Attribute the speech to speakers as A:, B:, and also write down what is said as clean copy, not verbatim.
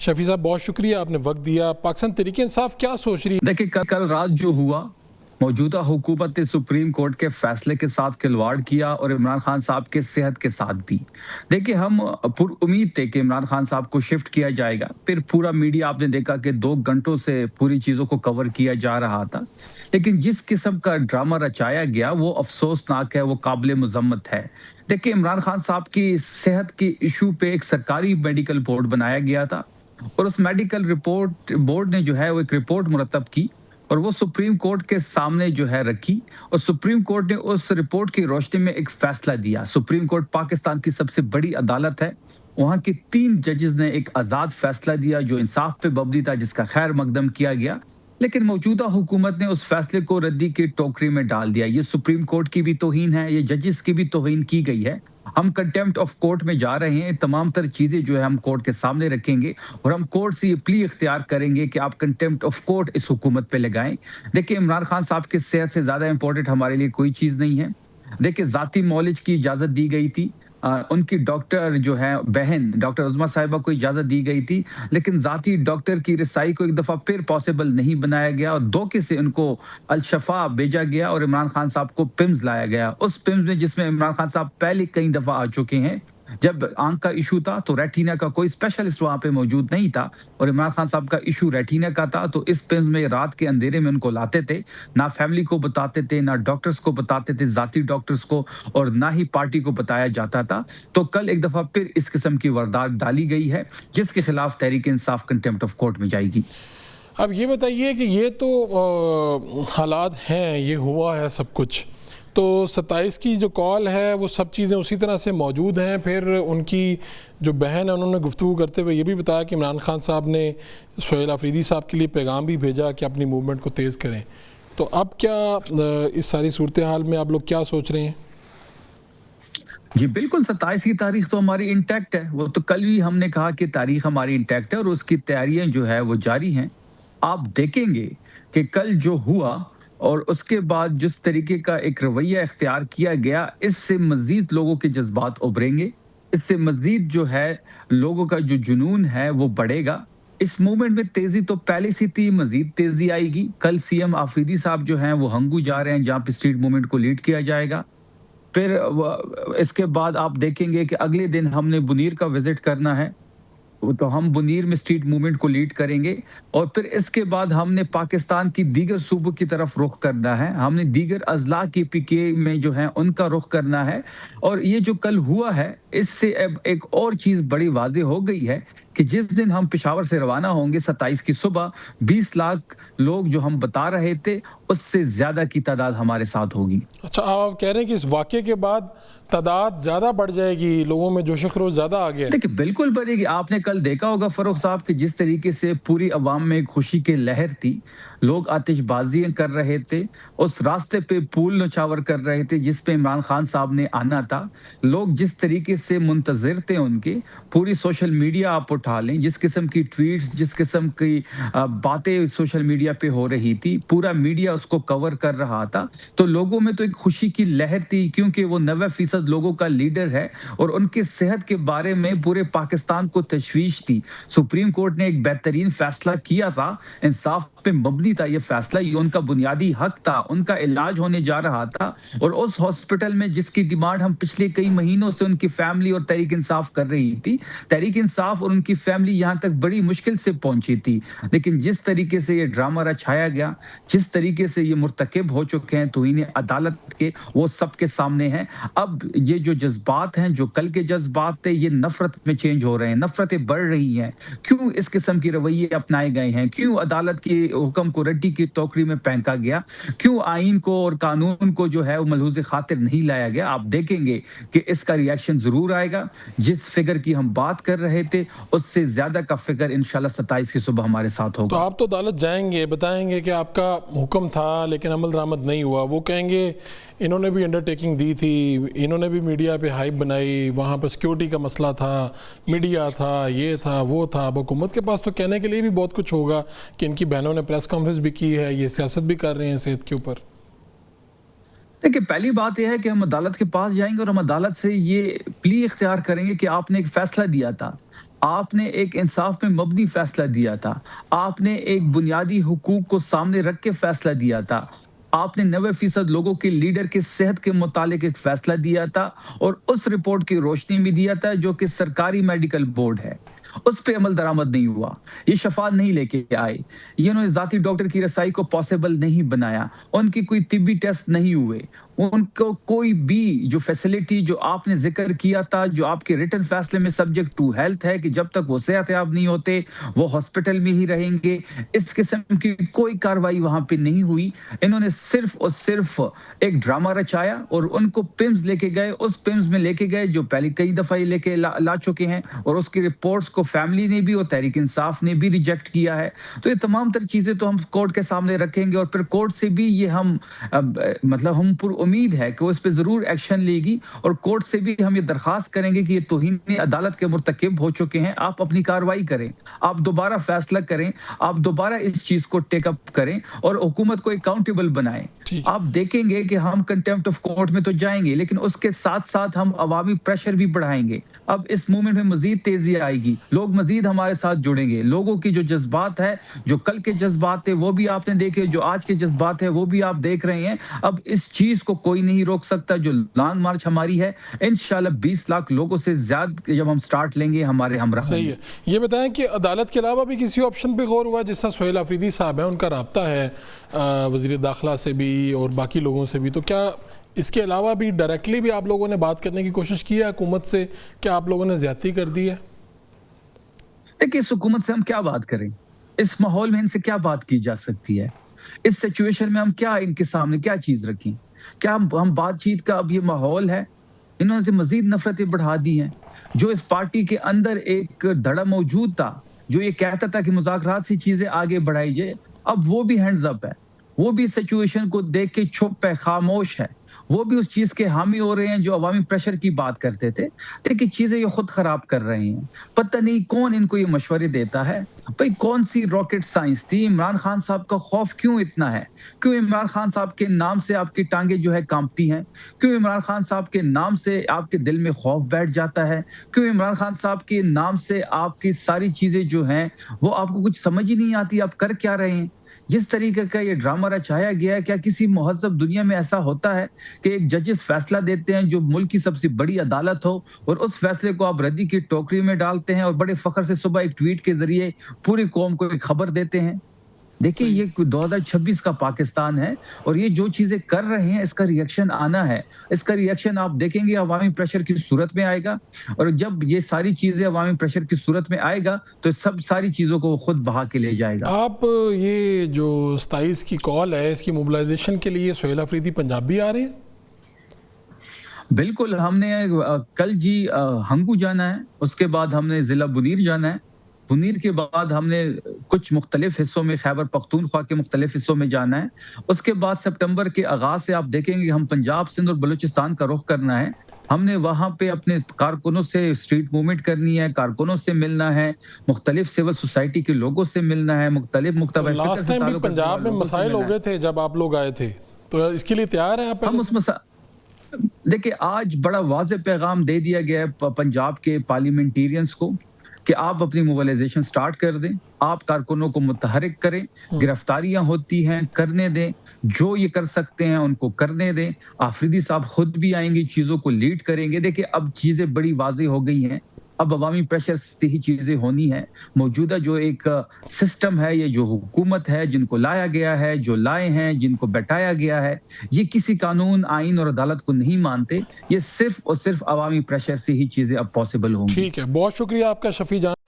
A: شفیع صاحب بہت شکریہ، آپ نے وقت دیا۔ پاکستان تحریک انصاف کیا سوچ رہی ہے؟
B: دیکھیں کل رات جو ہوا، موجودہ حکومت نے سپریم کورٹ کے فیصلے کے ساتھ کھلواڑ کیا اور عمران خان صاحب کے صحت کے ساتھ بھی۔ دیکھیں ہم پر امید تھے کہ عمران خان صاحب کو شفٹ کیا جائے گا، پھر پورا میڈیا آپ نے دیکھا کہ 2 گھنٹوں سے پوری چیزوں کو کور کیا جا رہا تھا، لیکن جس قسم کا ڈرامہ رچایا گیا وہ افسوسناک ہے، وہ قابل مذمت ہے۔ دیکھیں عمران خان صاحب کی صحت کی ایشو پہ ایک سرکاری میڈیکل بورڈ بنایا گیا تھا، اور اس میڈیکل رپورٹ بورڈ نے جو ہے وہ ایک رپورٹ مرتب کی اور وہ سپریم کورٹ کے سامنے جو ہے رکھی، اور سپریم کورٹ نے اس رپورٹ کی روشنی میں ایک فیصلہ دیا۔ سپریم کورٹ پاکستان کی سب سے بڑی عدالت ہے، وہاں کے 3 ججز نے ایک آزاد فیصلہ دیا جو انصاف پہ مبنی تھا، جس کا خیر مقدم کیا گیا، لیکن موجودہ حکومت نے اس فیصلے کو ردی کی ٹوکری میں ڈال دیا۔ یہ سپریم کورٹ کی بھی توہین ہے، یہ ججز کی بھی توہین کی گئی ہے۔ ہم کنٹیمپٹ آف کورٹ میں جا رہے ہیں، تمام تر چیزیں جو ہے ہم کورٹ کے سامنے رکھیں گے اور ہم کورٹ سے یہ پلی اختیار کریں گے کہ آپ کنٹیمپٹ آف کورٹ اس حکومت پہ لگائیں۔ دیکھیں عمران خان صاحب کی صحت سے زیادہ امپورٹنٹ ہمارے لیے کوئی چیز نہیں ہے۔ دیکھیں ذاتی معالج کی اجازت دی گئی تھی، ان کی ڈاکٹر جو ہے بہن ڈاکٹر عظمیٰ صاحبہ کو اجازت دی گئی تھی، لیکن ذاتی ڈاکٹر کی رسائی کو ایک دفعہ پھر پاسبل نہیں بنایا گیا اور دھوکے سے ان کو الشفا بھیجا گیا اور عمران خان صاحب کو پمز لایا گیا۔ اس پمز میں جس میں عمران خان صاحب پہلے کئی دفعہ آ چکے ہیں، جب آنکھ کا ایشو تھا تو ریٹینا کا کوئی اسپیشلسٹ وہاں پہ موجود نہیں تھا، اور عمران خان صاحب کا ایشو ریٹینا کا تھا، تو اس پمز میں رات کے اندھیرے میں ان کو لاتے تھے، نہ فیملی کو بتاتے تھے، نہ ڈاکٹرز کو بتاتے تھے، ذاتی ڈاکٹرز کو، اور نہ ہی پارٹی کو بتایا جاتا تھا۔ تو کل ایک دفعہ پھر اس قسم کی واردات ڈالی گئی ہے، جس کے خلاف Tehreek Insaf contempt of court میں جائے گی۔
A: اب یہ بتائیے کہ یہ تو حالات ہیں، یہ ہوا ہے سب کچھ، تو 27 کی جو کال ہے وہ سب چیزیں اسی طرح سے موجود ہیں۔ پھر ان کی جو بہن ہے انہوں نے گفتگو کرتے ہوئے یہ بھی بتایا کہ عمران خان صاحب نے سہیل آفریدی صاحب کے لیے پیغام بھی بھیجا کہ اپنی موومنٹ کو تیز کریں۔ تو اب کیا اس ساری صورتحال میں آپ لوگ کیا سوچ رہے ہیں؟
B: جی بالکل، 27 کی تاریخ تو ہماری انٹیکٹ ہے، وہ تو کل بھی ہم نے کہا کہ تاریخ ہماری انٹیکٹ ہے اور اس کی تیاریاں جو ہے وہ جاری ہیں۔ آپ دیکھیں گے کہ کل جو ہوا اور اس کے بعد جس طریقے کا ایک رویہ اختیار کیا گیا، اس سے مزید لوگوں کے جذبات ابھریں گے، اس سے مزید جو ہے لوگوں کا جو جنون ہے وہ بڑھے گا۔ اس موومنٹ میں تیزی تو پہلے سے تھی، مزید تیزی آئے گی۔ کل سی ایم آفریدی صاحب جو ہیں وہ ہنگو جا رہے ہیں، جہاں پہ اسٹریٹ موومنٹ کو لیڈ کیا جائے گا۔ پھر اس کے بعد آپ دیکھیں گے کہ اگلے دن ہم نے بنیر کا وزٹ کرنا ہے، تو ہم بنیر میں اسٹریٹ موومنٹ کو لیڈ کریں گے، اور پھر اس کے بعد ہم نے پاکستان کی دیگر صوبوں کی طرف رخ کرنا ہے، ہم نے دیگر اضلاع کی پی کے میں جو ہیں ان کا رخ کرنا ہے۔ اور یہ جو کل ہوا ہے، اس سے اب ایک اور چیز بڑی واضح ہو گئی ہے کہ جس دن ہم پشاور سے روانہ ہوں گے 27 کی صبح، 20 لاکھ لوگ جو ہم بتا رہے تھے اس سے زیادہ کی تعداد ہمارے ساتھ ہوگی۔
A: اچھا، آپ کہہ رہے ہیں کہ اس واقعے کے بعد تعداد زیادہ بڑھ جائے گی، لوگوں میں جوش و خروش زیادہ آ گیا ہے؟
B: دیکھیں بالکل بڑھے گی۔ آپ نے کل دیکھا ہوگا فاروق صاحب کہ جس طریقے سے پوری عوام میں ایک خوشی کی لہر تھی، لوگ آتش بازیاں کر رہے تھے، اس راستے پہ پھول نچھاور کر رہے تھے جس پہ عمران خان صاحب نے آنا تھا، لوگ جس طریقے سے منتظر تھے ان کے، پوری سوشل میڈیا آپ اٹھا لیں، جس قسم کی ٹویٹس، جس قسم کی باتیں سوشل میڈیا پہ ہو رہی تھی، پورا میڈیا اس کو کور کر رہا تھا، تو لوگوں میں تو ایک خوشی کی لہر تھی، کیونکہ وہ 90% لوگوں کا لیڈر ہے اور ان کی صحت کے بارے میں پورے پاکستان کو تشویش تھی۔ سپریم کورٹ نے ایک بہترین فیصلہ کیا تھا، انصاف پہ مبنی تھا یہ فیصلہ، یہ ان کا بنیادی حق تھا، ان کا علاج ہونے جا رہا تھا، اور اس ہاسپٹل میں جس کی ڈیمانڈ ہم پچھلے کئی مہینوں سے ان کی فیملی اور تحریک انصاف کر رہی تھی، تحریک انصاف اور ان کی فیملی یہاں تک بڑی مشکل سے پہنچی تھی، لیکن جس طریقے سے یہ ڈرامہ رچایا گیا، جس طریقے سے یہ مرتکب ہو چکے ہیں توہین عدالت کے، وہ سب کے سامنے ہیں۔ اب یہ جو جذبات ہیں، جو کل کے جذبات تھے، یہ نفرت میں چینج ہو رہے ہیں، نفرتیں بڑھ رہی ہیں۔ کیوں اس قسم کی رویے اپنائے گئے ہیں؟ کیوں عدالت کے حکم کو رڈی کی ٹوکری میں پھینکا گیا؟ کیوں آئین کو اور قانون کو جو ہے وہ ملحوظ خاطر نہیں لایا گیا؟ آپ دیکھیں گے کہ اس کا ریاکشن ضرور آئے گا۔ جس فگر کی ہم بات کر رہے تھے اس سے زیادہ کا فگر انشاءاللہ 27 کی صبح ہمارے ساتھ ہوگا۔
A: تو آپ تو عدالت جائیں گے، بتائیں گے کہ آپ کا حکم تھا لیکن عمل درآمد نہیں ہوا، وہ کہیں گے انہوں نے بھی انڈرٹیکنگ دی تھی، انہوں نے بھی میڈیا پہ ہائپ بنائی، وہاں پر سیکیورٹی کا مسئلہ تھا، میڈیا تھا، یہ تھا وہ تھا۔ اب حکومت کے پاس تو کہنے کے لیے بھی بہت کچھ ہوگا کہ ان کی بہنوں نے پریس کانفرنس بھی کی ہے، یہ سیاست بھی کر رہے ہیں صحت کے اوپر۔
B: دیکھیں پہلی بات یہ ہے کہ ہم عدالت کے پاس جائیں گے اور ہم عدالت سے یہ پلی اختیار کریں گے کہ آپ نے ایک فیصلہ دیا تھا، آپ نے ایک انصاف میں مبنی فیصلہ دیا تھا، آپ نے ایک بنیادی حقوق کو سامنے رکھ کے فیصلہ دیا تھا، آپ نے 90% لوگوں کے لیڈر کے صحت کے متعلق ایک فیصلہ دیا تھا اور اس رپورٹ کی روشنی میں دیا تھا جو کہ سرکاری میڈیکل بورڈ ہے، اس پہ عمل درآمد نہیں ہوا، یہ شفاعت نہیں لے کے آئے، یہ انہوں نے ذاتی ڈاکٹر کی رسائی کو پاسبل نہیں بنایا، ان کی کوئی طبی ٹیسٹ نہیں ہوئے، ان کو کوئی بھی جو فیسلٹی جو آپ نے ذکر کیا تھا، جو آپ کے ریٹن فیصلے میں سبجیکٹ ٹو ہیلتھ ہے کہ جب تک وہ صحت یاب نہیں ہوتے وہ ہاسپٹل میں ہی رہیں گے، اس قسم کی کوئی کاروائی وہاں پہ نہیں ہوئی، انہوں نے صرف اور صرف ایک ڈرامہ رچایا اور ان کو پمز لے کے گئے، اس پمز میں لے کے گئے جو پہلے کئی دفعہ لے کے لا چکے ہیں اور اس کی رپورٹس کو فیملی نے بھی اور تحریک انصاف نے بھی ریجیکٹ کیا ہے۔ تو یہ تمام تر چیزیں تو ہم کورٹ کے سامنے رکھیں گے اور پھر کورٹ سے بھی یہ ہم مطلب ہم پر امید ہے کہ وہ اس پہ ضرور ایکشن لے گی اور کورٹ سے بھی ہم یہ درخواست کریں گے کہ یہ توہین عدالت کے مرتکب ہو چکے ہیں، آپ اپنی کارروائی کریں، آپ دوبارہ فیصلہ کریں، آپ دوبارہ اس چیز کو ٹیک اپ کریں اور حکومت کو اکاؤنٹیبل بنائیں۔ آپ دیکھیں گے کہ ہم کنٹیمپٹ آف کورٹ میں تو جائیں گے لیکن اس کے ساتھ ساتھ ہم عوامی پریشر بھی بڑھائیں گے، اب اس موومنٹ میں مزید تیزی آئے گی، لوگ مزید ہمارے ساتھ جڑیں گے، لوگوں کی جو جذبات ہے، جو کل کے جذبات تھے وہ بھی آپ نے دیکھے، جو آج کے جذبات ہیں وہ بھی آپ دیکھ رہے ہیں، اب اس چیز کو کوئی نہیں روک سکتا، جو لانگ مارچ ہماری ہے انشاءاللہ 20 لاکھ لوگوں سے زیادہ جب ہم سٹارٹ لیں گے ہمارے ہمراہ۔
A: صحیح ہے، یہ بتائیں کہ عدالت کے علاوہ بھی کسی آپشن پہ غور ہوا؟ جس طرح سہیل آفریدی صاحب ہیں ان کا رابطہ ہے وزیر داخلہ سے بھی اور باقی لوگوں سے بھی، تو کیا اس کے علاوہ بھی ڈائریکٹلی بھی آپ لوگوں نے بات کرنے کی کوشش کی ہے حکومت سے؟ کیا آپ لوگوں نے زیادتی کر دی ہے؟
B: دیکھیں اس حکومت سے ہم کیا بات کریں، اس ماحول میں ان سے کیا بات کی جا سکتی ہے، اس سچویشن میں ہم کیا ان کے سامنے کیا چیز رکھیں، کیا ہم بات چیت کا اب یہ ماحول ہے؟ انہوں نے مزید نفرتیں بڑھا دی ہیں، جو اس پارٹی کے اندر ایک دھڑا موجود تھا جو یہ کہتا تھا کہ مذاکرات سے چیزیں آگے بڑھائی جائے، اب وہ بھی ہینڈز اپ ہے، وہ بھی سچویشن کو دیکھ کے چھپ ہے، خاموش ہے، وہ بھی اس چیز کے حامی ہو رہے ہیں جو عوامی پریشر کی بات کرتے تھے، دیکھیں چیزیں یہ خود خراب کر رہے ہیں، پتہ نہیں کون ان کو یہ مشورے دیتا ہے، بھئی کون سی راکٹ سائنس تھی، عمران خان صاحب کا خوف کیوں اتنا ہے، کیوں عمران خان صاحب کے نام سے آپ کی ٹانگیں جو ہے کانپتی ہیں، کیوں عمران خان صاحب کے نام سے آپ کے دل میں خوف بیٹھ جاتا ہے، کیوں عمران خان صاحب کے نام سے آپ کی ساری چیزیں جو ہیں وہ آپ کو کچھ سمجھ ہی نہیں آتی، آپ کر کیا رہے ہیں؟ جس طریقے کا یہ ڈرامہ رچایا گیا ہے، کیا کسی مہذب دنیا میں ایسا ہوتا ہے کہ ایک ججز فیصلہ دیتے ہیں جو ملک کی سب سے بڑی عدالت ہو اور اس فیصلے کو آپ ردی کی ٹوکری میں ڈالتے ہیں اور بڑے فخر سے صبح ایک ٹویٹ کے ذریعے پوری قوم کو ایک خبر دیتے ہیں؟ دیکھیں یہ 2026 کا پاکستان ہے اور یہ جو چیزیں کر رہے ہیں اس کا ریئیکشن آنا ہے، اس کا ریئیکشن آپ دیکھیں گے عوامی پریشر کی صورت میں آئے گا اور جب یہ ساری چیزیں عوامی پریشر کی صورت میں آئے گا تو سب ساری چیزوں کو خود بہا کے لے جائے گا۔
A: آپ یہ جو 27 کی کال ہے اس کی موبلائزیشن کے لیے سہیل آفریدی پنجاب بھی آ رہے ہیں؟
B: بالکل، ہم نے کل ہنگو جانا ہے، اس کے بعد ہم نے ضلع بنیر جانا ہے، بنیر کے بعد ہم نے کچھ مختلف حصوں میں خیبر پختونخوا کے مختلف حصوں میں جانا ہے، اس کے بعد سپٹمبر کے آغاز سے آپ دیکھیں گے ہم پنجاب سندھ اور بلوچستان کا رخ کرنا ہے، ہم نے وہاں پہ اپنے کارکنوں سے اسٹریٹ موومنٹ کرنی ہے، کارکنوں سے ملنا ہے، مختلف سول سوسائٹی کے لوگوں سے ملنا ہے، مختلف
A: لاسٹ ٹائم بھی پنجاب میں مسائل ہو گئے تھے جب آپ لوگ آئے تھے، تو اس کے لیے تیار ہیں آپ؟
B: ہم اس دیکھیں آج بڑا واضح پیغام دے دیا گیا ہے پنجاب کے پارلیمنٹیرینز کو کہ آپ اپنی موبلائزیشن سٹارٹ کر دیں، آپ کارکنوں کو متحرک کریں، گرفتاریاں ہوتی ہیں کرنے دیں، جو یہ کر سکتے ہیں ان کو کرنے دیں، آفریدی صاحب خود بھی آئیں گے چیزوں کو لیڈ کریں گے۔ دیکھیں اب چیزیں بڑی واضح ہو گئی ہیں، اب عوامی پریشر سے ہی چیزیں ہونی ہیں، موجودہ جو ایک سسٹم ہے، یہ جو حکومت ہے جن کو لایا گیا ہے، جو لائے ہیں، جن کو بیٹھایا گیا ہے، یہ کسی قانون، آئین اور عدالت کو نہیں مانتے، یہ صرف اور صرف عوامی پریشر سے ہی چیزیں اب پاسبل ہوں گی۔
A: ٹھیک ہے، بہت شکریہ آپ کا شفیع جان۔